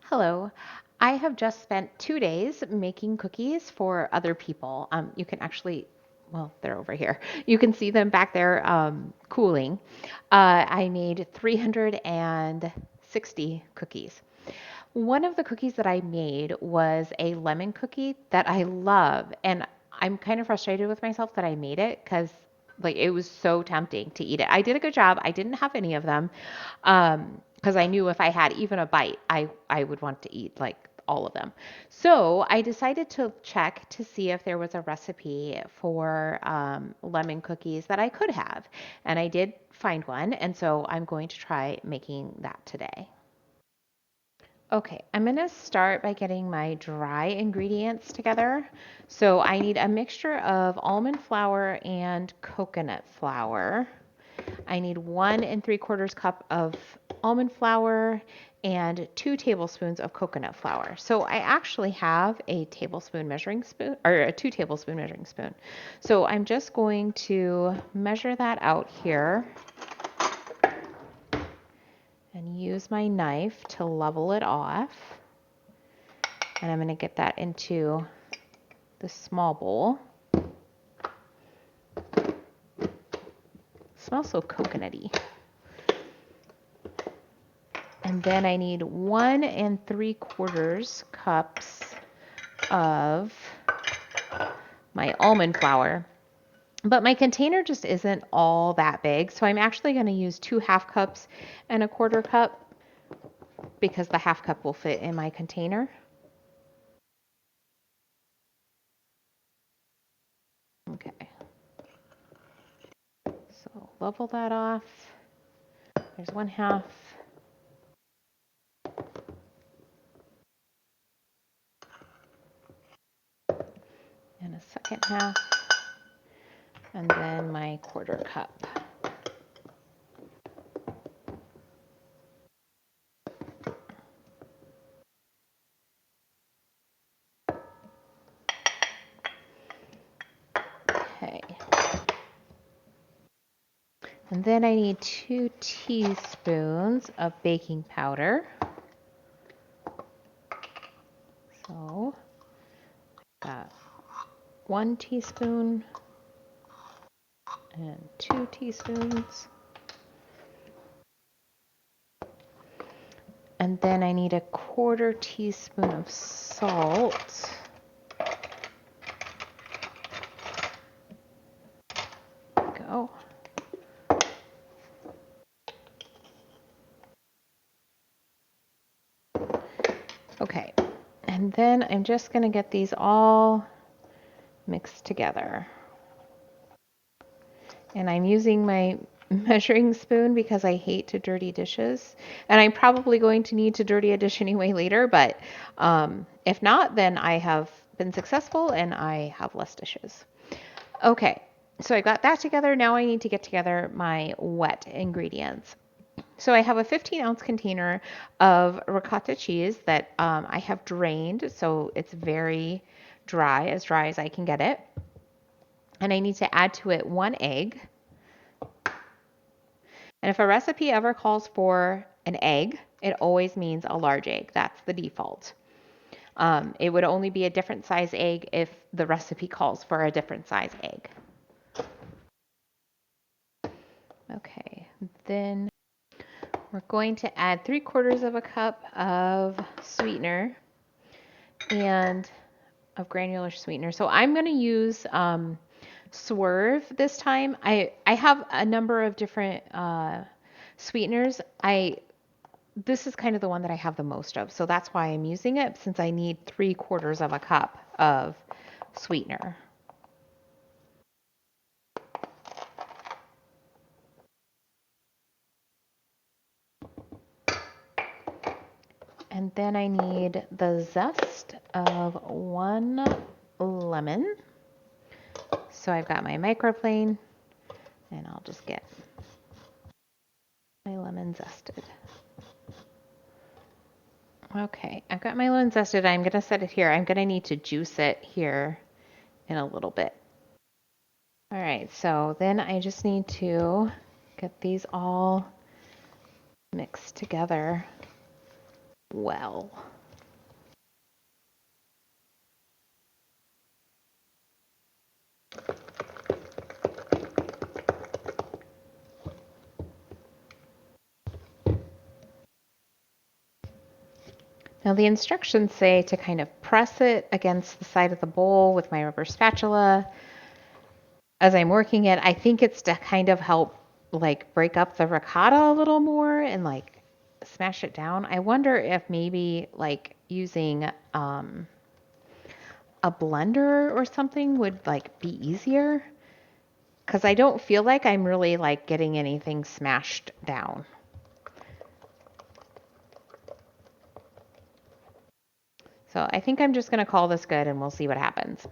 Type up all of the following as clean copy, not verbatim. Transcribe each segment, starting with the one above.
Hello. I have just spent 2 days making cookies for other people. You can actually, well, they're over here. You can see them back there cooling. I made 360 cookies. One of the cookies that I made was a lemon cookie that I love. And I'm kind of frustrated with myself that I made it because like it was so tempting to eat it. I did a good job. I didn't have any of them. Because I knew if I had even a bite, I would want to eat like all of them. So I decided to check to see if there was a recipe for lemon cookies that I could have. And I did find one. And so I'm going to try making that today. Okay, I'm going to start by getting my dry ingredients together. So I need a mixture of almond flour and coconut flour. I need 1 3/4 cup of almond flour and 2 tablespoons of coconut flour. So I actually have a tablespoon measuring spoon or a 2 tablespoon measuring spoon. So I'm just going to measure that out here and use my knife to level it off. And I'm going to get that into the small bowl. It smells so coconutty. And then I need 1 3/4 cups of my almond flour. But my container just isn't all that big, so I'm actually going to use 2 1/2 cups and a 1/4 cup because the 1/2 cup will fit in my container. Okay, so level that off. There's 1/2. And a second half, and then my 1/4 cup. Okay. And then I need 2 teaspoons of baking powder. So, got 1 teaspoon and 2 teaspoons. And then I need a 1/4 teaspoon of salt. Go. Okay, and then I'm just going to get these all mixed together. And I'm using my measuring spoon because I hate to dirty dishes. And I'm probably going to need to dirty a dish anyway later, but if not, then I have been successful and I have less dishes. Okay, so I got that together. Now I need to get together my wet ingredients. So I have a 15-ounce container of ricotta cheese that I have drained, so it's very dry as I can get it. And I need to add to it 1 egg. And if a recipe ever calls for an egg, it always means a large egg. That's the default. It would only be a different size egg if the recipe calls for a different size egg. Okay, then we're going to add 3/4 cup of sweetener and of granular sweetener. So I'm going to use Swerve this time. I have a number of different sweeteners. This is kind of the one that I have the most of, so that's why I'm using it since I need 3/4 cup of sweetener. And then I need the zest of 1 lemon. So I've got my microplane, and I'll just get my lemon zested. Okay, I've got my lemon zested. I'm going to set it here. I'm going to need to juice it here in a little bit. All right, so then I just need to get these all mixed together well. Now the instructions say to kind of press it against the side of the bowl with my rubber spatula as I'm working it. I think it's to kind of help like break up the ricotta a little more and like smash it down. I wonder if maybe like using a blender or something would like be easier because I don't feel like I'm really like getting anything smashed down. So I think I'm just going to call this good and we'll see what happens.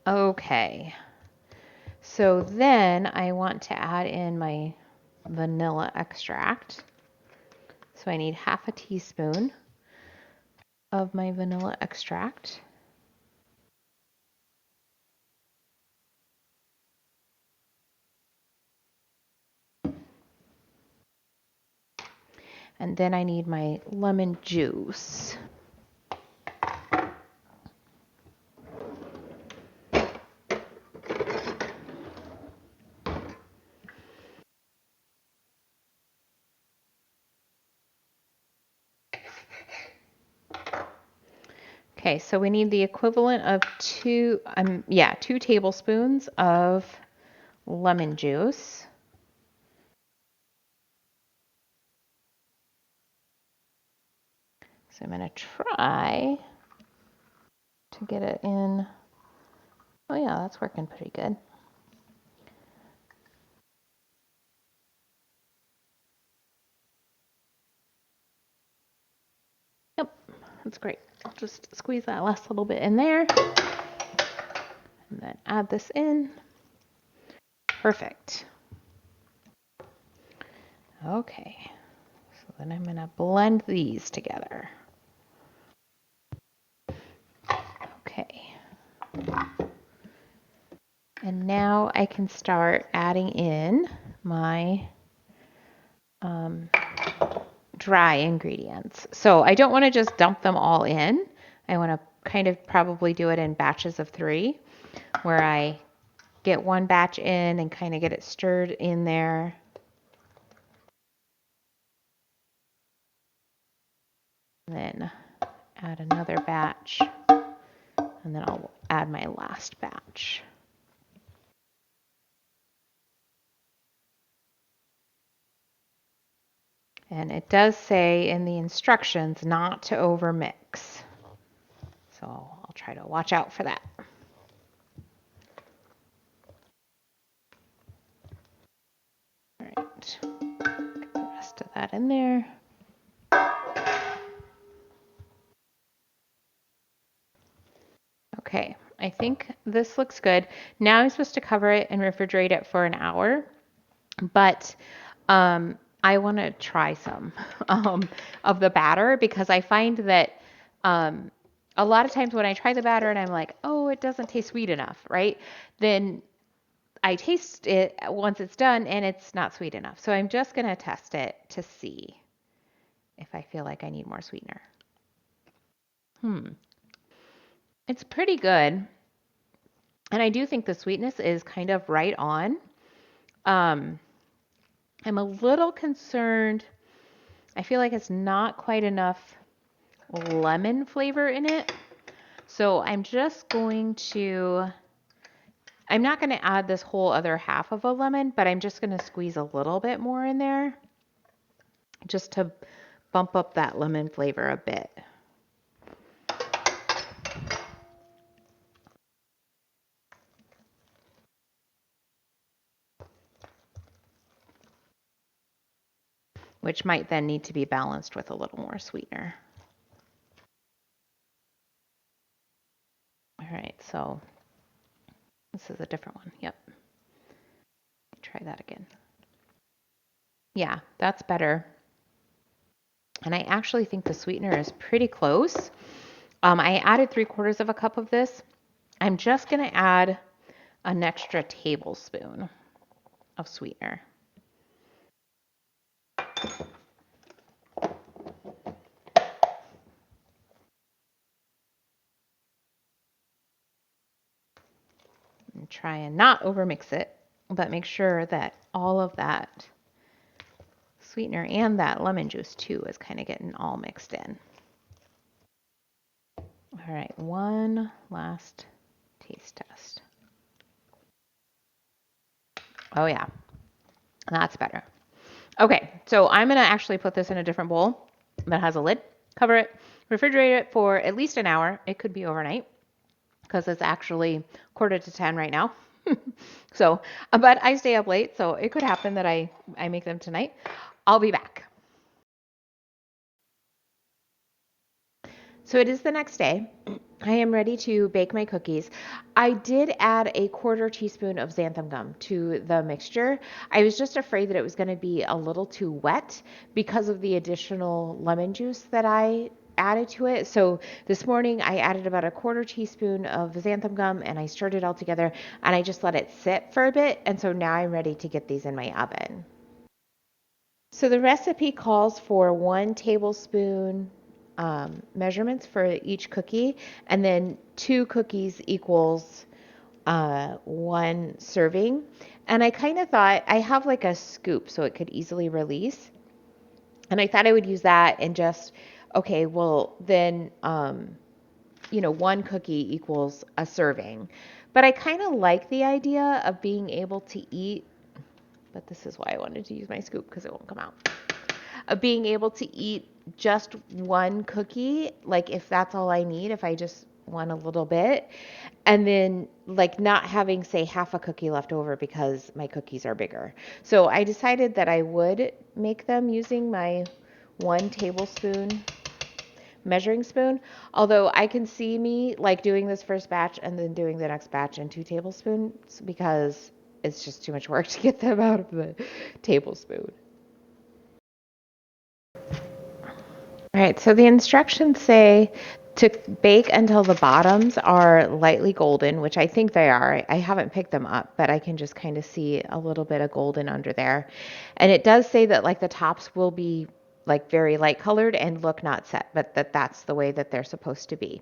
Okay. So then I want to add in my vanilla extract. So I need half a teaspoon of my vanilla extract. And then I need my lemon juice. Okay, so we need the equivalent of two tablespoons of lemon juice. So I'm going to try to get it in. Oh yeah, that's working pretty good. Yep, that's great. I'll just squeeze that last little bit in there and then add this in. Perfect. Okay, so then I'm going to blend these together. Okay. And now I can start adding in my dry ingredients. So I don't want to just dump them all in. I want to kind of probably do it in batches of 3 where I get one batch in and kind of get it stirred in there. And then add another batch. And then I'll add my last batch. And it does say in the instructions not to overmix. So I'll try to watch out for that. All right, get the rest of that in there. Okay, I think this looks good. Now I'm supposed to cover it and refrigerate it for an hour, but I want to try some of the batter because I find that a lot of times when I try the batter and I'm like, oh, it doesn't taste sweet enough, right? Then I taste it once it's done and it's not sweet enough. So I'm just going to test it to see if I feel like I need more sweetener. It's pretty good. And I do think the sweetness is kind of right on. Um, I'm a little concerned. I feel like it's not quite enough lemon flavor in it. So I'm just going to, I'm not going to add this whole other half of a lemon, but I'm just going to squeeze a little bit more in there just to bump up that lemon flavor a bit. Which might then need to be balanced with a little more sweetener. All right, so this is a different one. Yep. Try that again. Yeah, that's better. And I actually think the sweetener is pretty close. I added 3/4 of a cup of this. I'm just going to add an extra tablespoon of sweetener. Try and not overmix it, but make sure that all of that sweetener and that lemon juice too is kind of getting all mixed in. All right, one last taste test. Oh yeah, that's better. Okay, so I'm gonna actually put this in a different bowl that has a lid, cover it, refrigerate it for at least an hour. It could be overnight because it's actually 9:45 right now. So, but I stay up late, so it could happen that I make them tonight. I'll be back. So it is the next day. I am ready to bake my cookies. I did add a quarter teaspoon of xanthan gum to the mixture. I was just afraid that it was going to be a little too wet because of the additional lemon juice that I added to it. So this morning I added about a quarter teaspoon of xanthan gum and I stirred it all together and I just let it sit for a bit. And so now I'm ready to get these in my oven. So the recipe calls for 1 tablespoon measurements for each cookie, and then 2 cookies equals 1 serving. And I kind of thought I have like a scoop so it could easily release. And I thought I would use that and just, okay, well, then, 1 cookie equals a serving. But I kind of like the idea of being able to eat, but this is why I wanted to use my scoop because it won't come out. Of being able to eat just 1 cookie, like if that's all I need, if I just want a little bit, and then like not having, say, half a cookie left over because my cookies are bigger. So I decided that I would make them using my 1 tablespoon measuring spoon. Although I can see me like doing this first batch and then doing the next batch in 2 tablespoons because it's just too much work to get them out of the tablespoon. All right, so the instructions say to bake until the bottoms are lightly golden, which I think they are. I haven't picked them up, but I can just kind of see a little bit of golden under there. And it does say that like the tops will be like very light colored and look not set, but that's the way that they're supposed to be.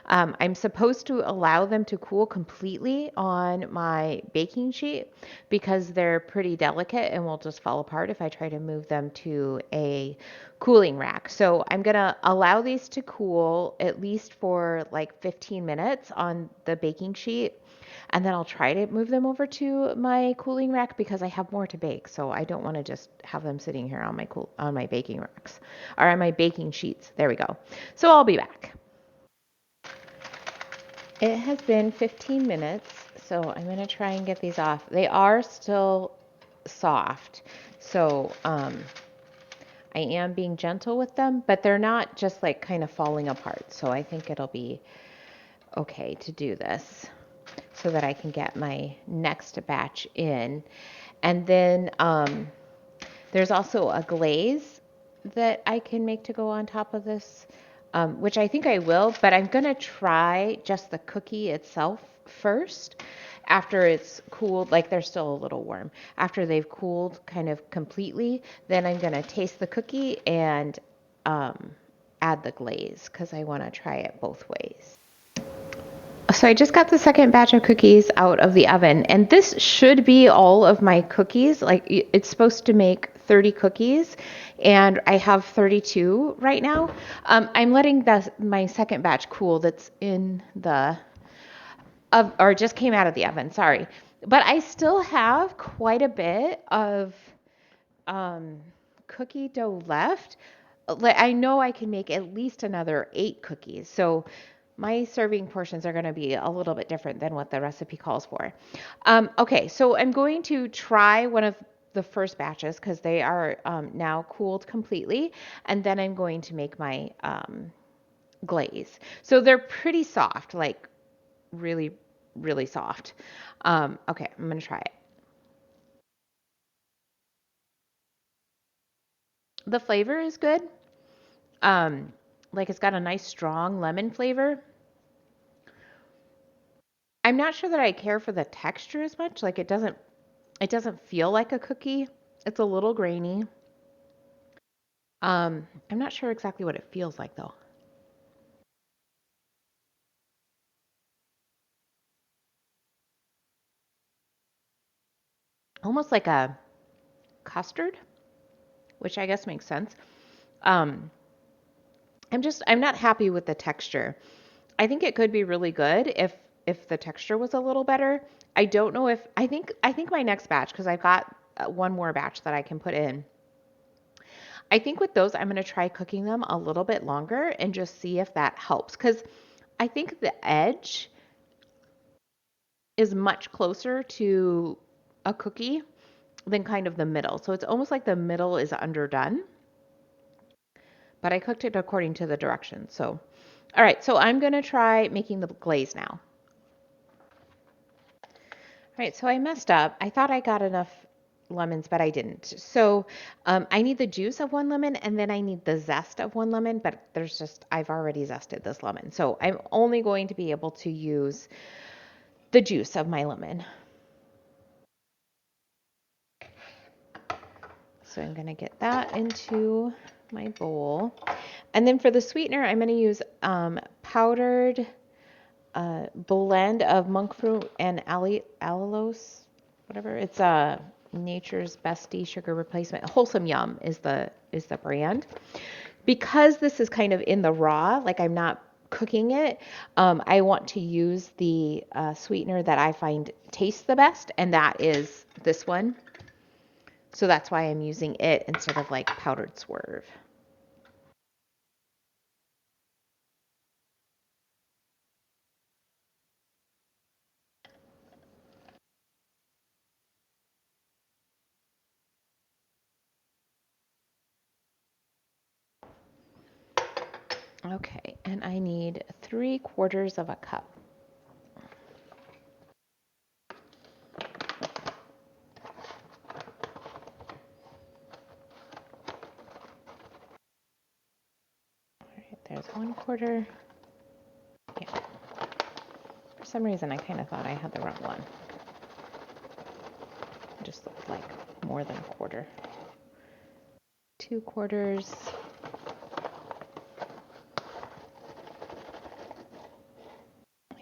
I'm supposed to allow them to cool completely on my baking sheet because they're pretty delicate and will just fall apart if I try to move them to a cooling rack. So I'm going to allow these to cool at least for like 15 minutes on the baking sheet. And then I'll try to move them over to my cooling rack because I have more to bake. So I don't want to just have them sitting here on my baking racks or on my baking sheets. There we go. So I'll be back. It has been 15 minutes, so I'm going to try and get these off. They are still soft, so I am being gentle with them, but they're not just like kind of falling apart. So I think it'll be okay to do this so that I can get my next batch in. And then there's also a glaze that I can make to go on top of this, which I think I will, but I'm going to try just the cookie itself first after it's cooled, like they're still a little warm. After they've cooled kind of completely, then I'm going to taste the cookie and add the glaze because I want to try it both ways. So I just got the second batch of cookies out of the oven, and this should be all of my cookies. Like it's supposed to make 30 cookies, and I have 32 right now. I'm letting my second batch cool. That's in the or just came out of the oven. Sorry, but I still have quite a bit of um, cookie dough left. Like I know I can make at least another 8 cookies. So my serving portions are going to be a little bit different than what the recipe calls for. Okay, so I'm going to try one of the first batches because they are now cooled completely, and then I'm going to make my glaze. So they're pretty soft, like really, really soft. Okay, I'm going to try it. The flavor is good. Um, like it's got a nice strong lemon flavor. I'm not sure that I care for the texture as much. Like it doesn't feel like a cookie. It's a little grainy. I'm not sure exactly what it feels like though. almost like a custard, which I guess makes sense. Um, I'm not happy with the texture. I think it could be really good if the texture was a little better. I don't know if I think my next batch, because I've got one more batch that I can put in. I think with those I'm going to try cooking them a little bit longer and just see if that helps, cuz I think the edge is much closer to a cookie than kind of the middle. So it's almost like the middle is underdone, but I cooked it according to the directions. So all right, so I'm going to try making the glaze now. All right, so I messed up. I thought I got enough lemons, but I didn't. So I need the juice of one lemon and then I need the zest of one lemon, but I've already zested this lemon. So I'm only going to be able to use the juice of my lemon. So I'm going to get that into my bowl. And then for the sweetener, I'm going to use powdered blend of monk fruit and allulose, whatever. It's Nature's Bestie sugar replacement. Wholesome Yum is the brand. Because this is kind of in the raw, like I'm not cooking it, I want to use the sweetener that I find tastes the best, and that is this one. So that's why I'm using it instead of like powdered swerve. Okay, and I need 3/4 of a cup. All right, there's 1/4. Yeah. For some reason, I kind of thought I had the wrong one. It just looked like more than a quarter. 2/4.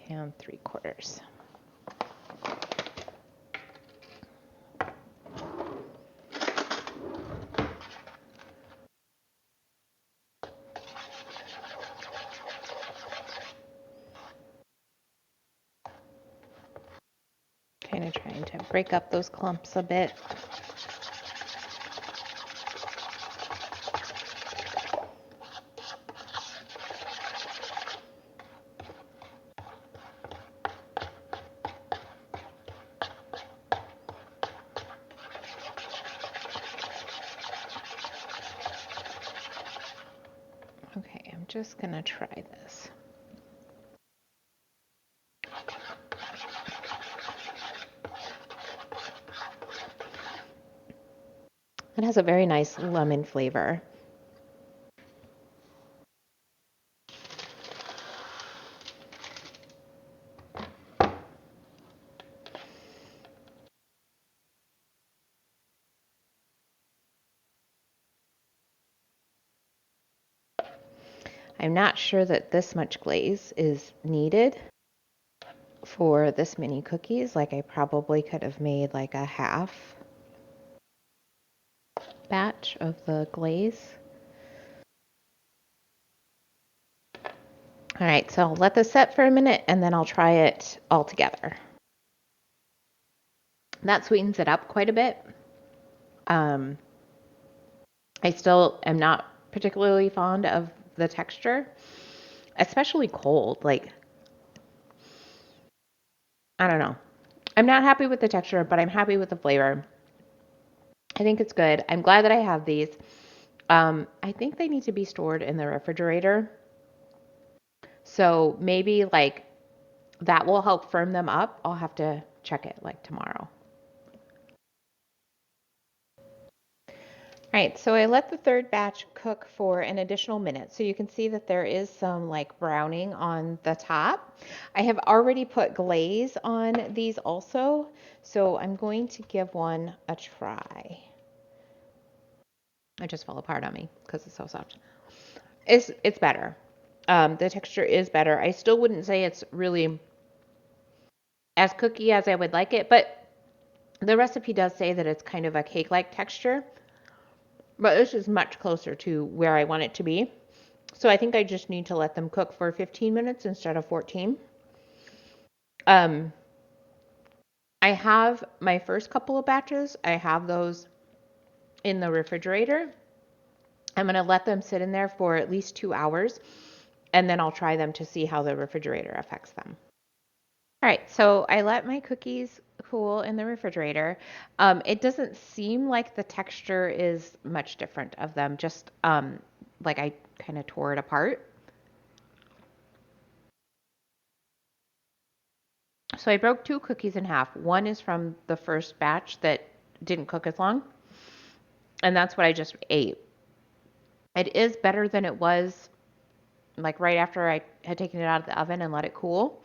And 3/4. Kind of trying to break up those clumps a bit. Okay, I'm just gonna try this. It has a very nice lemon flavor. I'm not sure that this much glaze is needed for this many cookies. Like I probably could have made like a half batch of the glaze. All right, so I'll let this set for a minute and then I'll try it all together. That sweetens it up quite a bit. Um, I still am not particularly fond of the texture, especially cold. Like, I don't know. I'm not happy with the texture, but I'm happy with the flavor. I think it's good. I'm glad that I have these. I think they need to be stored in the refrigerator. So maybe like that will help firm them up. I'll have to check it like tomorrow. All right, so I let the third batch cook for an additional minute. So you can see that there is some like browning on the top. I have already put glaze on these also. So I'm going to give one a try. It just fell apart on me because it's so soft. It's better. The texture is better. I still wouldn't say it's really as cookie as I would like it, but The recipe does say that it's kind of a cake-like texture, but this is much closer to where I want it to be. So I think I just need to let them cook for 15 minutes instead of 14. Um, I have my first couple of batches, I have those in the refrigerator. I'm going to let them sit in there for at least 2 hours, and then I'll try them to see how the refrigerator affects them. All right, so I let my cookies cool in the refrigerator. It doesn't seem like the texture is much different of them, just like I kind of tore it apart. So I broke two cookies in half. One is from the first batch that didn't cook as long, and that's what I just ate. It is better than it was like right after I had taken it out of the oven and let it cool,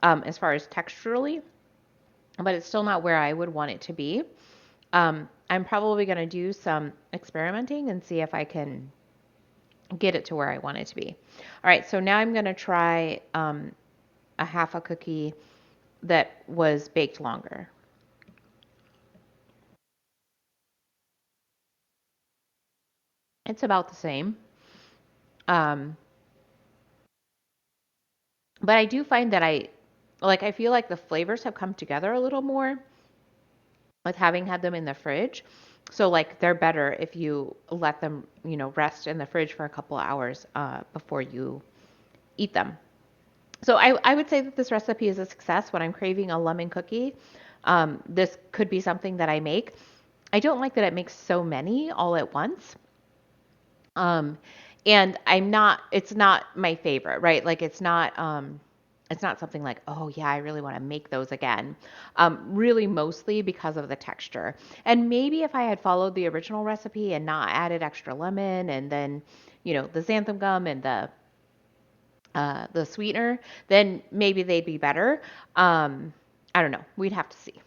as far as texturally, but it's still not where I would want it to be. I'm probably going to do some experimenting and see if I can get it to where I want it to be. All right, so now I'm going to try a half a cookie that was baked longer. It's about the same. Um, but I do find that I feel like the flavors have come together a little more with having had them in the fridge. So like they're better if you let them, rest in the fridge for a couple of hours before you eat them. So I would say that this recipe is a success when I'm craving a lemon cookie. This could be something that I make. I don't like that it makes so many all at once. Um, and it's not my favorite, right? Like it's not something like, oh yeah, I really want to make those again. Really mostly because of the texture. And maybe if I had followed the original recipe and not added extra lemon and then, the xanthan gum and the sweetener, then maybe they'd be better. I don't know. We'd have to see.